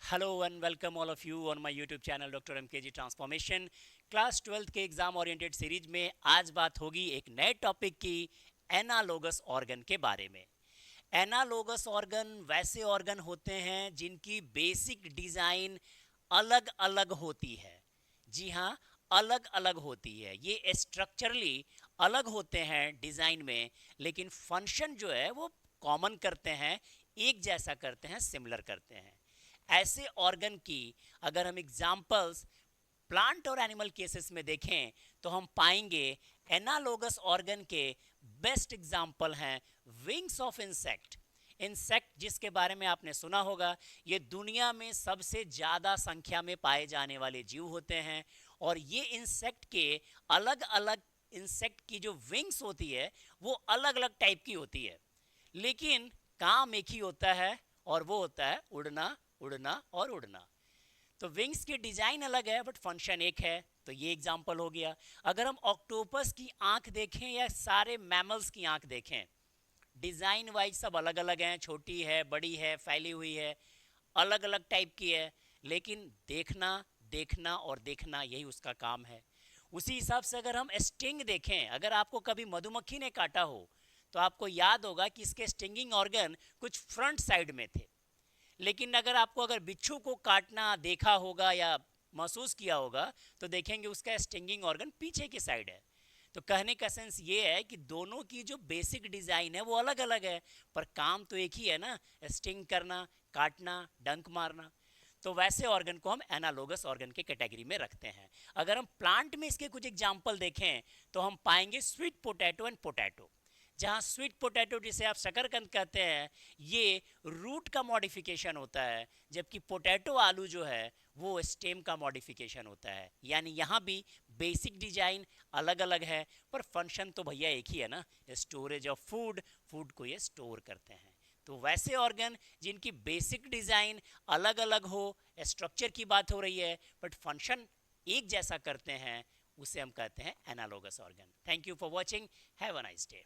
Hello and welcome all of you on my YouTube channel doctor MKG transformation. Class 12th के exam oriented series में आज बात होगी एक नए टॉपिक की, एनालोगस ऑर्गन के बारे में। एनालोगस ऑर्गन वैसे ऑर्गन होते हैं जिनकी बेसिक डिज़ाइन अलग अलग होती है। जी हाँ, अलग अलग होती है। ये स्ट्रक्चरली अलग होते हैं डिज़ाइन में, लेकिन फंक्शन जो है वो कॉमन करते हैं, एक जैसा करते हैं, सिमिलर करते हैं। ऐसे ऑर्गन की अगर हम एग्जाम्पल्स प्लांट और एनिमल केसेस में देखें तो हम पाएंगे एनालोगस ऑर्गन के बेस्ट एग्जाम्पल हैं विंग्स ऑफ इंसेक्ट। इंसेक्ट जिसके बारे में आपने सुना होगा, ये दुनिया में सबसे ज़्यादा संख्या में पाए जाने वाले जीव होते हैं। और ये इंसेक्ट के अलग अलग इंसेक्ट की जो विंग्स होती है वो अलग अलग टाइप की होती है, लेकिन काम एक ही होता है और वो होता है उड़ना, उड़ना और उड़ना। तो विंग्स की डिजाइन अलग है बट फंक्शन एक है। तो ये एग्जांपल हो गया। अगर हम ऑक्टोपस की आंख देखें या सारे मैमल्स की आंख देखें, डिजाइन वाइज सब अलग अलग हैं, छोटी है, बड़ी है, फैली हुई है, अलग अलग टाइप की है, लेकिन देखना, देखना और देखना यही उसका काम है। उसी हिसाब से अगर हम स्टिंग देखें, अगर आपको कभी मधुमक्खी ने काटा हो तो आपको याद होगा कि इसके स्टिंगिंग ऑर्गन कुछ फ्रंट साइड में थे, लेकिन अगर बिच्छू को काटना देखा होगा या महसूस किया होगा तो देखेंगे उसका स्टिंगिंग ऑर्गन पीछे की साइड है। तो कहने का सेंस ये है कि दोनों की जो बेसिक डिजाइन है वो अलग अलग है, पर काम तो एक ही है ना, स्टिंग करना, काटना, डंक मारना। तो वैसे ऑर्गन को हम एनालोगस ऑर्गन के कैटेगरी में रखते हैं। अगर हम प्लांट में इसके कुछ एग्जाम्पल देखें तो हम पाएंगे स्वीट पोटैटो एंड पोटैटो। जहाँ स्वीट पोटैटो जिसे आप शकरकंद कहते हैं, ये रूट का मॉडिफिकेशन होता है, जबकि पोटैटो आलू जो है वो स्टेम का मॉडिफिकेशन होता है। यानी यहाँ भी बेसिक डिजाइन अलग अलग है, पर फंक्शन तो भैया एक ही है ना, स्टोरेज ऑफ फूड, फूड को ये स्टोर करते हैं। तो वैसे ऑर्गन जिनकी बेसिक डिजाइन अलग अलग हो, स्ट्रक्चर की बात हो रही है बट फंक्शन एक जैसा करते हैं, उसे हम कहते हैं analogous organ. Thank you for watching, have a nice day.